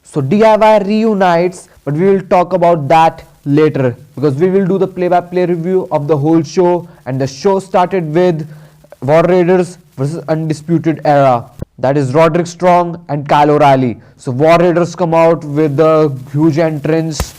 So DIY reunites, but we will talk about that later because we will do the play-by-play review of the whole show, and the show started with War Raiders versus Undisputed Era. That is Roderick Strong and Kyle O'Reilly. So War Raiders come out with the huge entrance,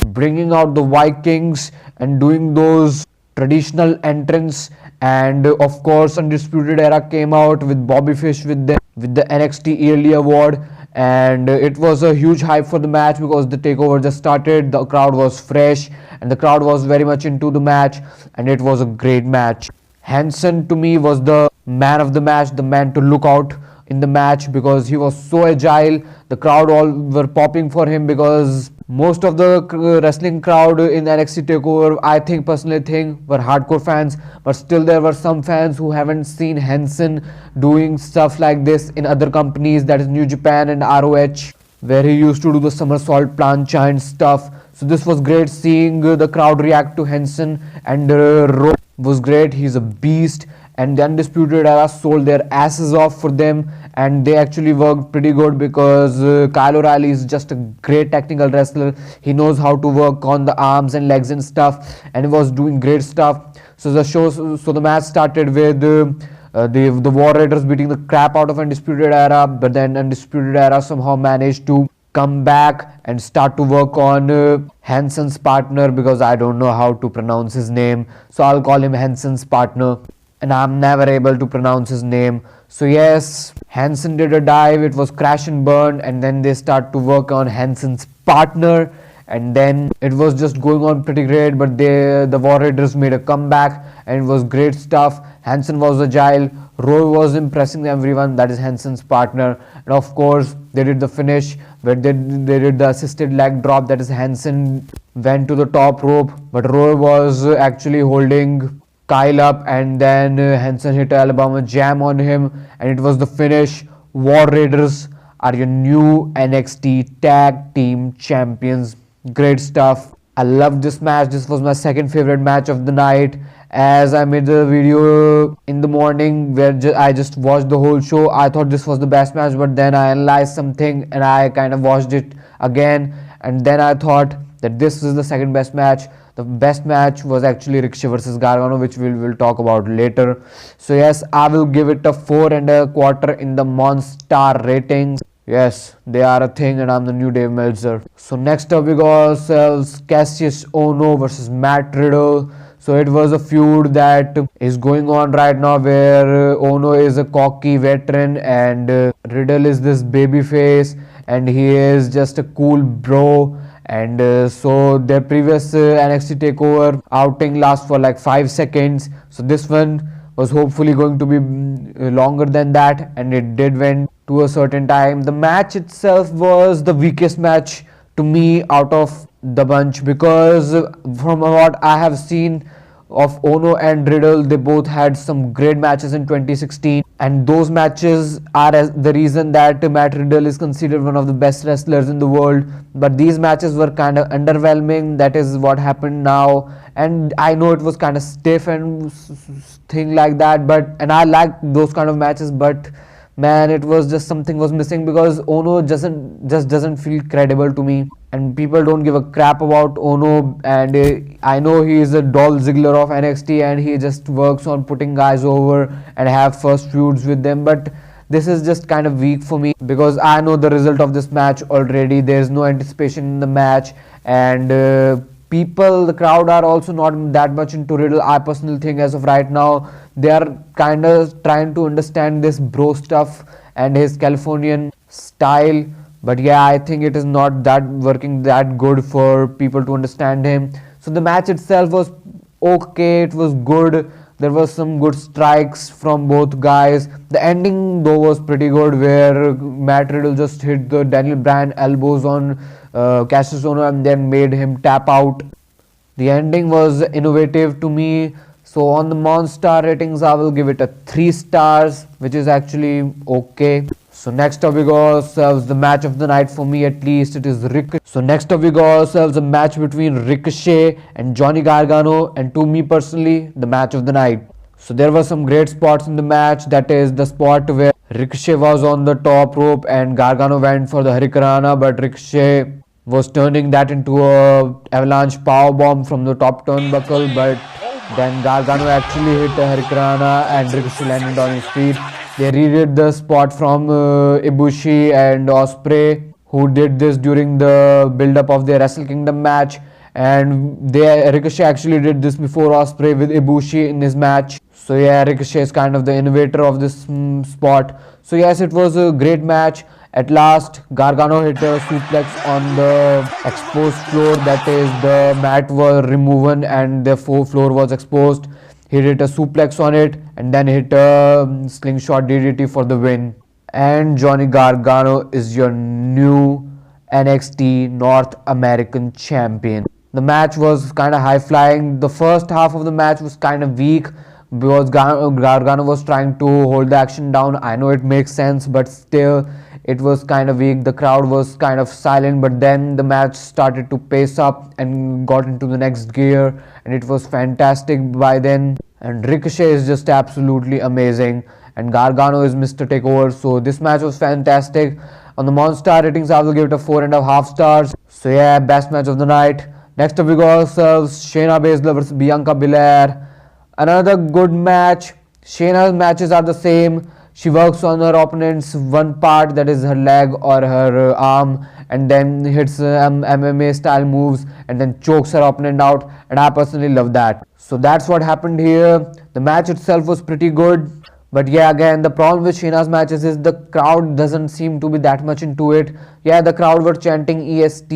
bringing out the Vikings and doing those traditional entrance, and of course Undisputed Era came out with Bobby Fish with them with the NXT Yearly Award, and it was a huge hype for the match because the takeover just started, the crowd was fresh and the crowd was very much into the match, and it was a great match. Hansen to me was the man of the match, the man to look out in the match because he was so agile. The crowd all were popping for him because most of the wrestling crowd in NXT Takeover, I personally think, were hardcore fans, but still there were some fans who haven't seen Hansen doing stuff like this in other companies, that is New Japan and ROH, where he used to do the somersault, plancha and stuff. So this was great seeing the crowd react to Hansen, and Rowe was great. He's a beast, and the Undisputed Era sold their asses off for them, and they actually worked pretty good because Kyle O'Reilly is just a great technical wrestler. He knows how to work on the arms and legs and stuff, and he was doing great stuff. So the match started with the War Raiders beating the crap out of Undisputed Era, but then Undisputed Era somehow managed to come back and start to work on Hansen's partner, because I don't know how to pronounce his name, so I'll call him Hansen's partner, and I'm never able to pronounce his name. So yes, Hansen did a dive, it was crash and burn, and then they start to work on Hansen's partner, and then it was just going on pretty great, but the War Raiders made a comeback and it was great stuff. Hansen was agile, Roy was impressing everyone, that is Hansen's partner, and of course they did the finish where they did the assisted leg drop, that is Hansen went to the top rope, but Roy was actually holding Kyle up, and then Hansen hit an Alabama jam on him, and it was the finish. War Raiders are your new NXT Tag Team Champions. Great stuff. I loved this match. This was my second favorite match of the night. As I made the video in the morning where I just watched the whole show, I thought this was the best match, but then I analyzed something and I kind of watched it again, and then I thought that this is the second best match. The best match was actually Ricochet versus Gargano, which we will talk about later. So yes, I will give it a 4.25 in the Monstar ratings. Yes, they are a thing, and I'm the new Dave Meltzer. So next up we got ourselves Kassius Ohno versus Matt Riddle. So it was a feud that is going on right now where Ohno is a cocky veteran and Riddle is this baby face, and he is just a cool bro. And so their previous NXT Takeover outing lasts for like 5 seconds. So this one was hopefully going to be longer than that, and it did went to a certain time. The match itself was the weakest match to me out of the bunch, because from what I have seen of Ohno and Riddle, they both had some great matches in 2016, and those matches are the reason that Matt Riddle is considered one of the best wrestlers in the world. But these matches were kind of underwhelming. That is what happened now, and I know it was kind of stiff and thing like that, and I like those kind of matches, but man, it was just something was missing because Ohno doesn't feel credible to me, and people don't give a crap about Ohno. And I know he is a Dolph Ziggler of NXT, and he just works on putting guys over and have first feuds with them, but this is just kind of weak for me because I know the result of this match already. There's no anticipation in the match, and the crowd are also not that much into Riddle. I personally think as of right now they are kind of trying to understand this bro stuff and his Californian style, but yeah, I think it is not that working that good for people to understand him. So the match itself was okay, it was good. There was some good strikes from both guys. The ending though was pretty good, where Matt Riddle just hit the Daniel Bryan elbows on Kassius Ohno and then made him tap out. The ending was innovative to me. So on the Monstar ratings, I will give it a 3 stars, which is actually okay. So next up we got ourselves the match of the night, for me at least. It is Ricochet. So next up we got ourselves a match between Ricochet and Johnny Gargano, and to me personally, the match of the night. So there were some great spots in the match. That is the spot where Ricochet was on the top rope and Gargano went for the Hurricanrana, but Ricochet was turning that into a avalanche power bomb from the top turnbuckle. But then Gargano actually hit a Hurricanrana and Ricochet landed on his feet. They redid the spot from Ibushi and Ospreay, who did this during the build-up of their Wrestle Kingdom match. And Ricochet actually did this before Ospreay with Ibushi in his match. So yeah, Ricochet is kind of the innovator of this spot. So yes, it was a great match. At last, Gargano hit a suplex on the exposed floor. That is, the mat was removed and the floor was exposed. He hit a suplex on it and then hit a slingshot DDT for the win. And Johnny Gargano is your new NXT North American champion. The match was kind of high flying. The first half of the match was kind of weak because Gargano was trying to hold the action down. I know it makes sense, but still it was kind of weak. The crowd was kind of silent, but then the match started to pace up and got into the next gear, and it was fantastic by then. And Ricochet is just absolutely amazing, and Gargano is Mr. Takeover. So this match was fantastic. On the Monstar ratings, I will give it a 4.5 stars. So yeah, best match of the night. Next up we got ourselves Shayna Bazsler versus Bianca Belair. Another good match. Shayna's matches are the same. She works on her opponent's one part, that is her leg or her arm, and then hits MMA style moves and then chokes her opponent out, and I personally love that. So that's what happened here. The match itself was pretty good. But yeah, again, the problem with Shayna's matches is the crowd doesn't seem to be that much into it. Yeah, the crowd were chanting EST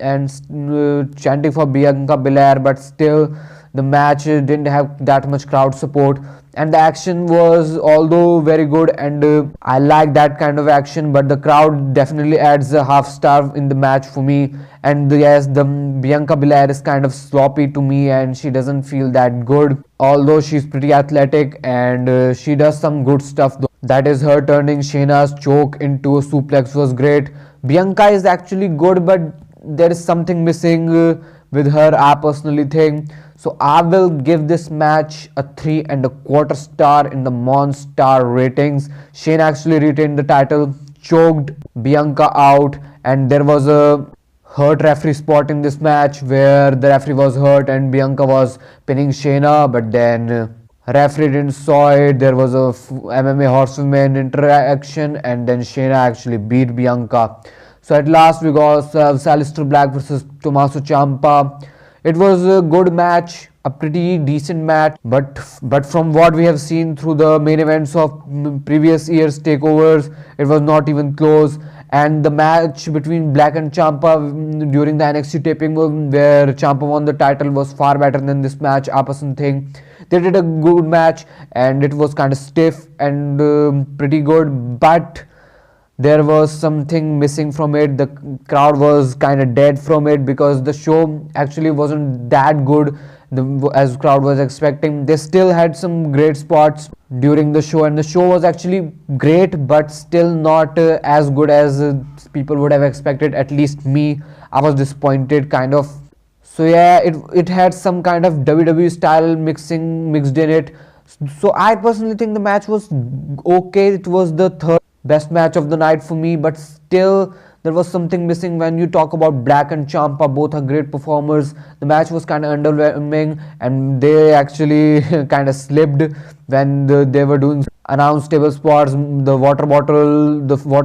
and chanting for Bianca Belair, but still the match didn't have that much crowd support. And the action was although very good, and I like that kind of action, but the crowd definitely adds a half star in the match for me. And yes, the Bianca Belair is kind of sloppy to me and she doesn't feel that good, although she's pretty athletic and she does some good stuff though. That is, her turning Shayna's choke into a suplex was great. Bianca is actually good, but there is something missing with her, I personally think. So I will give this match a 3.25 star in the Monstar ratings. Shayna actually retained the title, choked Bianca out, and there was a hurt referee spot in this match where the referee was hurt and Bianca was pinning Shayna, but then referee didn't saw it. There was a MMA horsewoman interaction and then Shayna actually beat Bianca. So at last we got Aleister Black versus Tommaso Ciampa. It was a good match, a pretty decent match, but from what we have seen through the main events of previous year's takeovers, it was not even close. And the match between Black and Ciampa during the NXT taping where Ciampa won the title was far better than this match, I personally think. They did a good match and it was kind of stiff and pretty good, but there was something missing from it. The crowd was kind of dead from it because the show actually wasn't that good as crowd was expecting. They still had some great spots during the show and the show was actually great, but still not as good as people would have expected. At least me, I was disappointed kind of. So yeah, it had some kind of WWE style mixed in it. So I personally think the match was okay. It was the third best match of the night for me, but still there was something missing. When you talk about Black and Ciampa, both are great performers. The match was kind of underwhelming and they actually kind of slipped when they were doing announce table spots. The water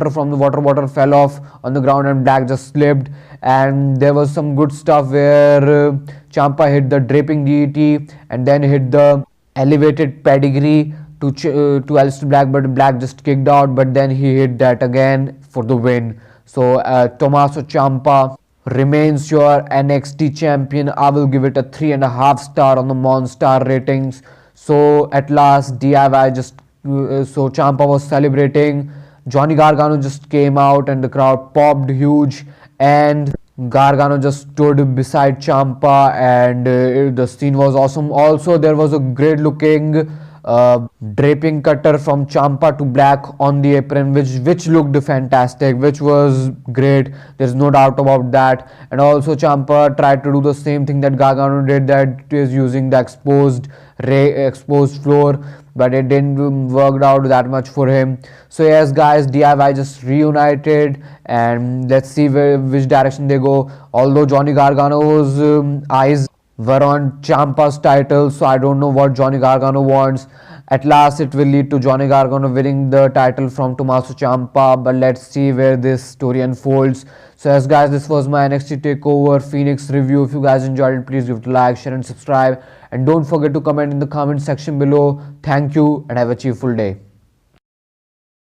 from the water bottle fell off on the ground and Black just slipped, and there was some good stuff where Ciampa hit the draping DDT and then hit the elevated pedigree to Aleister Black, but Black just kicked out, but then he hit that again for the win. So Tommaso Ciampa remains your NXT champion. I will give it a 3.5 star on the Monstar ratings. So at last DIY just so Ciampa was celebrating. Johnny Gargano just came out and the crowd popped huge, and Gargano just stood beside Ciampa and the scene was awesome. Also there was a great looking draping cutter from Ciampa to Black on the apron, which looked fantastic, which was great. There's no doubt about that. And also Ciampa tried to do the same thing that Gargano did, that is using the exposed exposed floor, but it didn't work out that much for him. So yes guys, DIY just reunited, and let's see which direction they go. Although Johnny Gargano's eyes were on Ciampa's title, so I don't know what Johnny Gargano wants. At last it will lead to Johnny Gargano winning the title from Tommaso Ciampa, but let's see where this story unfolds. So yes guys, this was my NXT Takeover Phoenix review. If you guys enjoyed it, please give it a like, share and subscribe, and don't forget to comment in the comment section below. Thank you and have a cheerful day.